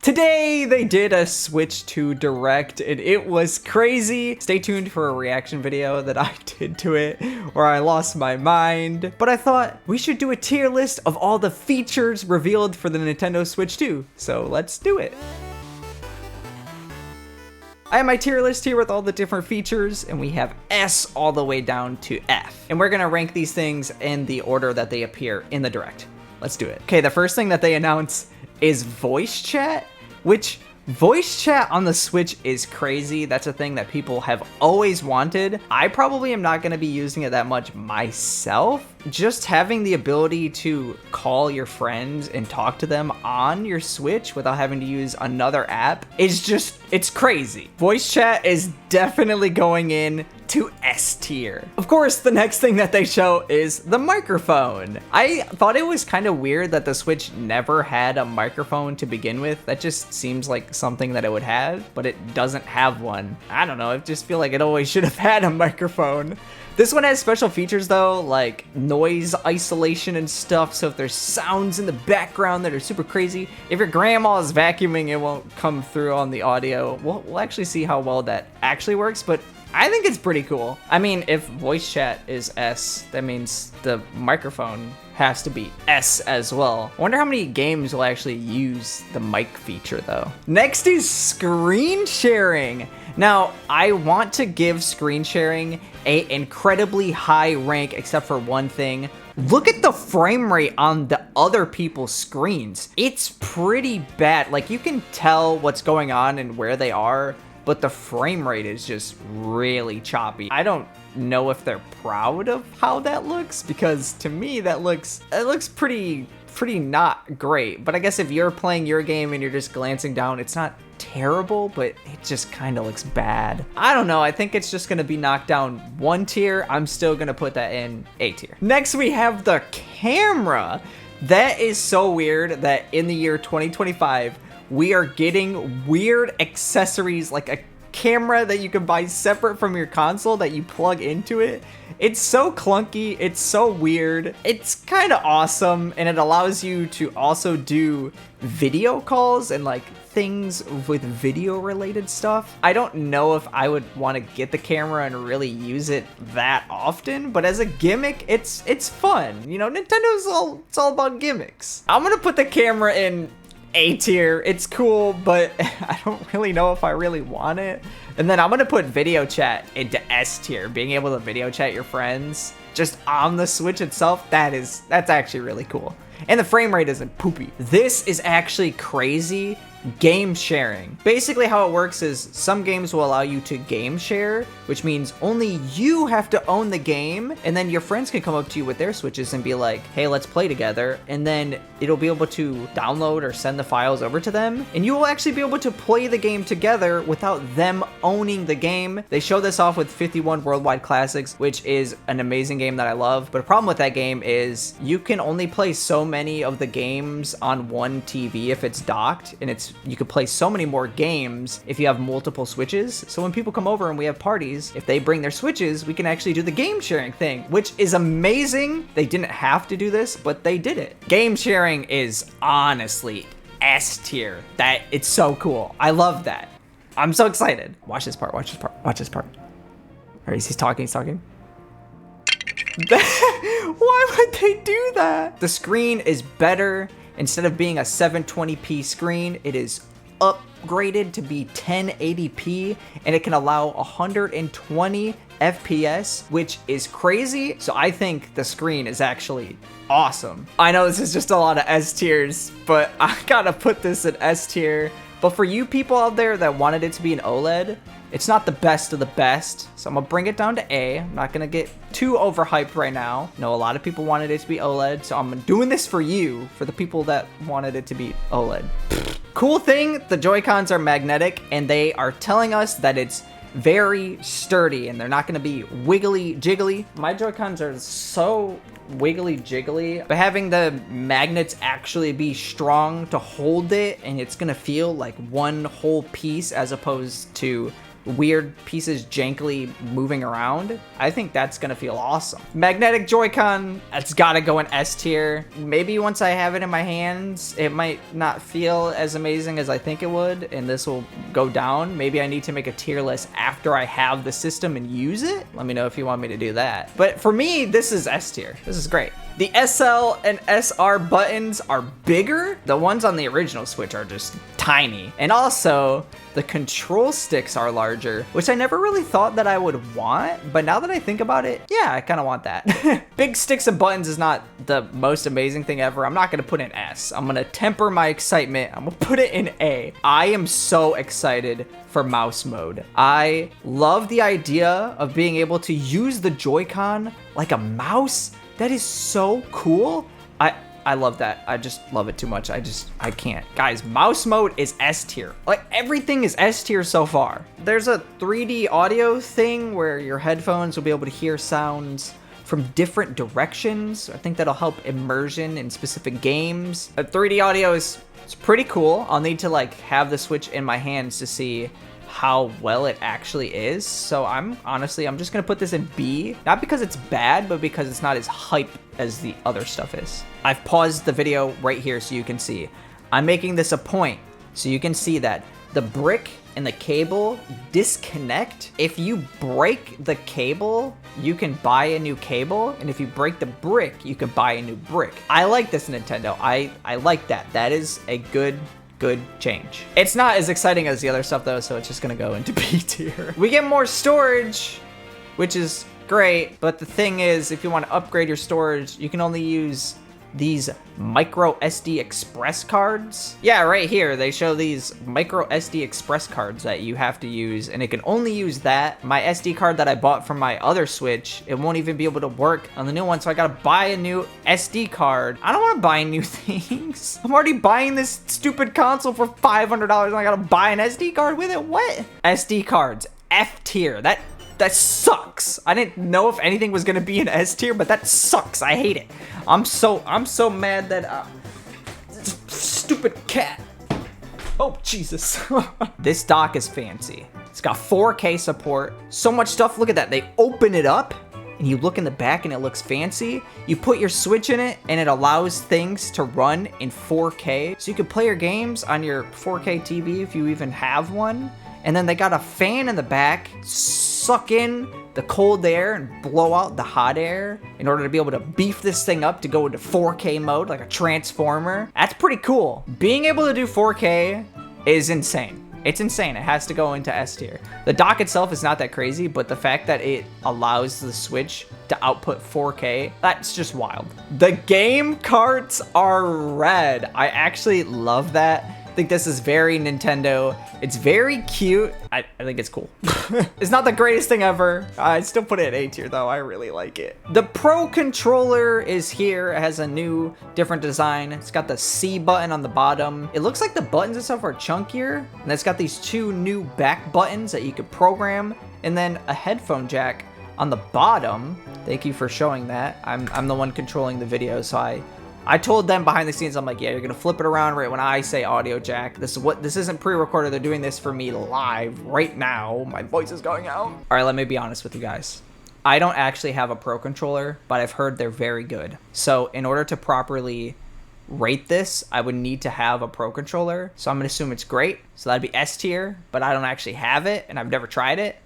Today, they did a Switch 2 Direct, and it was crazy. Stay tuned for a reaction video that I did to it, where I lost my mind. But I thought we should do a tier list of all the features revealed for the Nintendo Switch 2. So let's do it. I have my tier list here with all the different features, and we have S all the way down to F. And we're gonna rank these things in the order that they appear in the Direct. Let's do it. Okay, the first thing that they announce is voice chat, which voice chat on the Switch is crazy. That's a thing that people have always wanted. I probably am not going to be using it that much myself. Just having the ability to call your friends and talk to them on your Switch without having to use another app is just, it's crazy. Voice chat is definitely going in to S tier. Of course, the next thing that they show is the microphone. I thought it was kind of weird that the Switch never had a microphone to begin with. That just seems like something that it would have, but it doesn't have one. I don't know, I just feel like it always should have had a microphone. This one has special features though, like noise isolation and stuff, so if there's sounds in the background that are super crazy, if your grandma is vacuuming, it won't come through on the audio. We'll actually see how well that actually works, but I think it's pretty cool. I mean, if voice chat is S, that means the microphone has to be S as well. I wonder how many games will actually use the mic feature though. Next is screen sharing. Now, I want to give screen sharing an incredibly high rank except for one thing. Look at the frame rate on the other people's screens. It's pretty bad. Like, you can tell what's going on and where they are, but the frame rate is just really choppy. I don't know if they're proud of how that looks, because to me it looks pretty not great. But I guess if you're playing your game and you're just glancing down, it's not terrible, but it just kind of looks bad. I don't know, I think it's just gonna be knocked down one tier. I'm still gonna put that in A tier. Next we have the camera. That is so weird that in the year 2025 we are getting weird accessories like a camera that you can buy separate from your console that you plug into it. It's so clunky, it's so weird. It's kind of awesome, and it allows you to also do video calls and like things with video related stuff. I don't know if I would want to get the camera and really use it that often, but as a gimmick, it's fun. You know, Nintendo's it's all about gimmicks. I'm gonna put the camera in A tier. It's cool, but I don't really know if I really want it. And then I'm gonna put video chat into S tier. Being able to video chat your friends just on the Switch itself, that's actually really cool. And the frame rate isn't poopy. This is actually crazy. Game sharing. Basically how it works is some games will allow you to game share, which means only you have to own the game, and then your friends can come up to you with their Switches and be like, hey, let's play together, and then it'll be able to download or send the files over to them, and you will actually be able to play the game together without them owning the game. They show this off with 51 Worldwide Classics, which is an amazing game that I love, but a problem with that game is you can only play so many of the games on one TV if it's docked, and you could play so many more games if you have multiple Switches. So when people come over and we have parties, if they bring their Switches, we can actually do the game sharing thing, which is amazing. They didn't have to do this, but they did it. Game sharing is honestly S tier. That it's so cool. I love that. I'm so excited. Watch this part, watch this part, watch this part. All right, he's talking. Why would they do that? The screen is better. Instead of being a 720p screen, it is upgraded to be 1080p, and it can allow 120 FPS, which is crazy. So I think the screen is actually awesome. I know this is just a lot of S tiers, but I gotta put this in S tier. But for you people out there that wanted it to be an OLED, it's not the best of the best, so I'm gonna bring it down to A. I'm not gonna get too overhyped right now. No, a lot of people wanted it to be OLED, so I'm doing this for you, for the people that wanted it to be OLED. Cool thing, the Joy-Cons are magnetic, and they are telling us that it's very sturdy, and they're not gonna be wiggly jiggly. My Joy-Cons are so wiggly jiggly, but having the magnets actually be strong to hold it, and it's gonna feel like one whole piece as opposed to weird pieces jankily moving around, I think that's gonna feel awesome. Magnetic Joy-Con, it's gotta go in S tier. Maybe once I have it in my hands, it might not feel as amazing as I think it would, and this will go down. Maybe I need to make a tier list after I have the system and use it. Let me know if you want me to do that. But for me, this is S tier. This is great. The SL and SR buttons are bigger. The ones on the original Switch are just tiny. And also, the control sticks are larger, which I never really thought that I would want, but now that I think about it, yeah, I kind of want that. Big sticks and buttons is not the most amazing thing ever. I'm not gonna put in S. I'm gonna temper my excitement. I'm gonna put it in A. I am so excited for mouse mode. I love the idea of being able to use the Joy-Con like a mouse. That is so cool. I love that. I just love it too much. I can't. Guys, mouse mode is S tier. Like, everything is S tier so far. There's a 3D audio thing where your headphones will be able to hear sounds from different directions. I think that'll help immersion in specific games. 3D audio it's pretty cool. I'll need to like have the Switch in my hands to see how well it actually is. So I'm just gonna put this in B, not because it's bad, but because it's not as hype as the other stuff is. I've paused the video right here so you can see. I'm making this a point so you can see that the brick and the cable disconnect. If you break the cable, you can buy a new cable, and if you break the brick, you can buy a new brick. I like this, Nintendo. I like that. That is a good change. It's not as exciting as the other stuff though, so it's just gonna go into B tier. We get more storage, which is great, but the thing is, if you want to upgrade your storage, you can only use these micro SD express cards. Yeah, right here, they show these micro SD express cards that you have to use, and it can only use that. My SD card that I bought from my other Switch, it won't even be able to work on the new one, so I gotta buy a new SD card. I don't wanna buy new things. I'm already buying this stupid console for $500 and I gotta buy an SD card with it? What? SD cards, F tier. That sucks. I didn't know if anything was gonna be an S tier, but that sucks. I hate it. I'm so mad that stupid cat. Oh, Jesus. This dock is fancy. It's got 4K support. So much stuff. Look at that. They open it up and you look in the back and it looks fancy. You put your Switch in it and it allows things to run in 4K. So you can play your games on your 4K TV if you even have one. And then they got a fan in the back, suck in the cold air and blow out the hot air in order to be able to beef this thing up to go into 4K mode like a transformer. That's pretty cool. Being able to do 4K is insane. It's insane. It has to go into S tier. The dock itself is not that crazy, but the fact that it allows the Switch to output 4K, that's just wild. The game carts are red. I actually love that. I think this is very Nintendo. It's very cute. I think it's cool. It's not the greatest thing ever. I still put it in A tier though. I really like it. The Pro Controller is here. It has a new, different design. It's got the C button on the bottom. It looks like the buttons and stuff are chunkier. And it's got these two new back buttons that you could program. And then a headphone jack on the bottom. Thank you for showing that. I'm the one controlling the video, so I told them behind the scenes, I'm like, yeah, you're gonna flip it around right when I say audio jack. This isn't pre-recorded. They're doing this for me live right now. My voice is going out. All right, let me be honest with you guys. I don't actually have a Pro Controller, but I've heard they're very good. So in order to properly rate this, I would need to have a Pro Controller. So I'm gonna assume it's great. So that'd be S tier, but I don't actually have it and I've never tried it.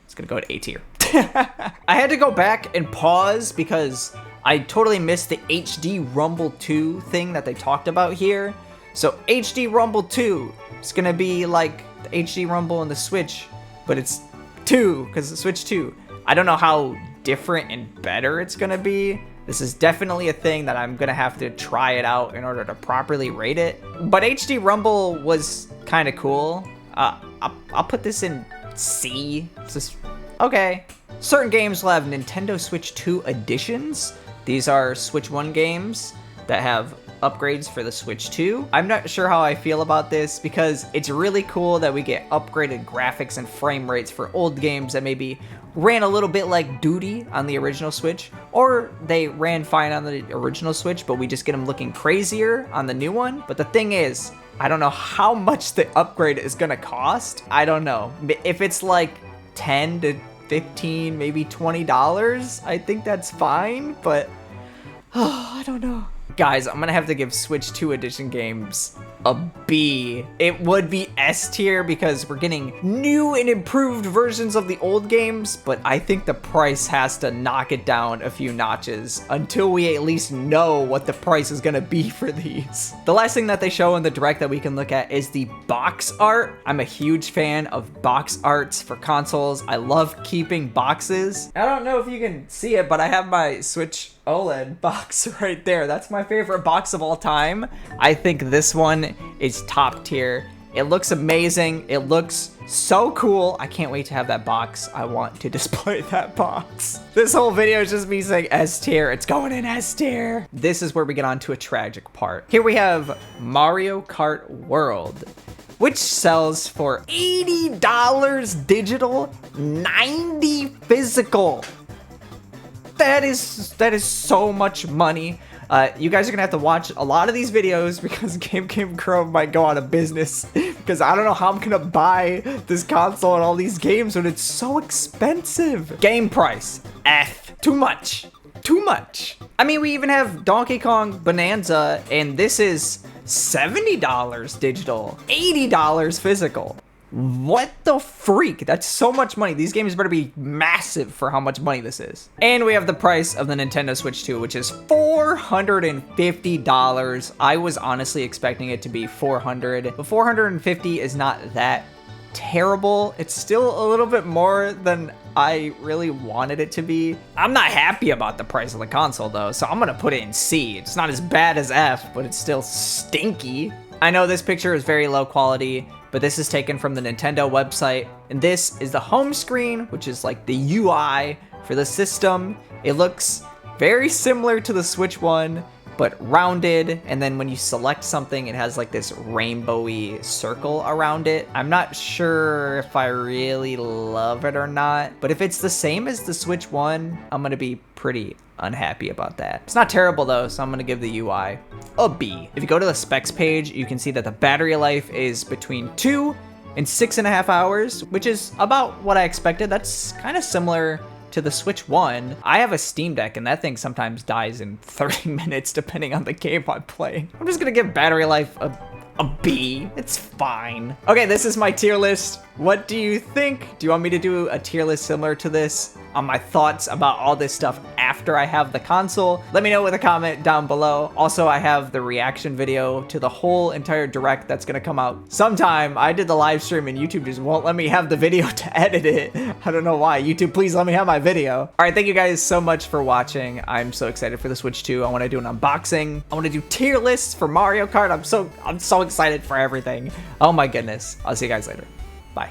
It's gonna go to A tier. I had to go back and pause because I totally missed the HD Rumble 2 thing that they talked about here. So HD Rumble 2, it's gonna be like the HD Rumble and the Switch, but it's 2, because the Switch 2. I don't know how different and better it's gonna be. This is definitely a thing that I'm gonna have to try it out in order to properly rate it. But HD Rumble was kind of cool. I'll put this in C. It's just, okay. Certain games will have Nintendo Switch 2 editions. These are Switch 1 games that have upgrades for the Switch 2. I'm not sure how I feel about this because it's really cool that we get upgraded graphics and frame rates for old games that maybe ran a little bit like Duty on the original Switch, or they ran fine on the original Switch, but we just get them looking crazier on the new one. But the thing is, I don't know how much the upgrade is gonna cost. I don't know. If it's like 10 to 15, maybe $20, I think that's fine, but I don't know. Guys, I'm gonna have to give Switch 2 edition games a B. It would be S tier because we're getting new and improved versions of the old games, but I think the price has to knock it down a few notches until we at least know what the price is gonna be for these. The last thing that they show in the Direct that we can look at is the box art. I'm a huge fan of box arts for consoles. I love keeping boxes. I don't know if you can see it, but I have my Switch OLED box right there. That's my favorite box of all time. I think this one is top tier. It looks amazing. It looks so cool. I can't wait to have that box. I want to display that box. This whole video is just me saying S tier. It's going in S tier. This is where we get on to a tragic part. Here we have Mario Kart World, which sells for $80 digital, $90 physical. That is so much money. You guys are gonna have to watch a lot of these videos because Game Crow might go out of business because I don't know how I'm gonna buy this console and all these games when it's so expensive. Game price, F. Too much. Too much. I mean, we even have Donkey Kong Bonanza, and this is $70 digital, $80 physical. What the freak? That's so much money. These games better be massive for how much money this is. And we have the price of the Nintendo Switch 2, which is $450. I was honestly expecting it to be $400, but $450 is not that terrible. It's still a little bit more than I really wanted it to be. I'm not happy about the price of the console though, so I'm gonna put it in C. It's not as bad as F, but it's still stinky. I know this picture is very low quality, but this is taken from the Nintendo website, and this is the home screen, which is like the UI for the system. It looks very similar to the Switch one, but rounded, and then when you select something, it has like this rainbowy circle around it. I'm not sure if I really love it or not, but if it's the same as the Switch one, I'm gonna be pretty unhappy about that. It's not terrible though, so I'm gonna give the UI a B. If you go to the specs page, you can see that the battery life is between 2 and 6.5 hours, which is about what I expected. That's kind of similar to the Switch 1. I have a Steam Deck and that thing sometimes dies in 30 minutes depending on the game I'm playing. I'm just gonna give battery life a B. It's fine. Okay, this is my tier list. What do you think? Do you want me to do a tier list similar to this on my thoughts about all this stuff after I have the console? Let me know with a comment down below. Also, I have the reaction video to the whole entire Direct that's gonna come out sometime. I did the live stream and YouTube just won't let me have the video to edit it. I don't know why. YouTube, please let me have my video. All right, thank you guys so much for watching. I'm so excited for the Switch 2. I wanna do an unboxing. I wanna do tier lists for Mario Kart. I'm so excited for everything. Oh my goodness. I'll see you guys later. Bye.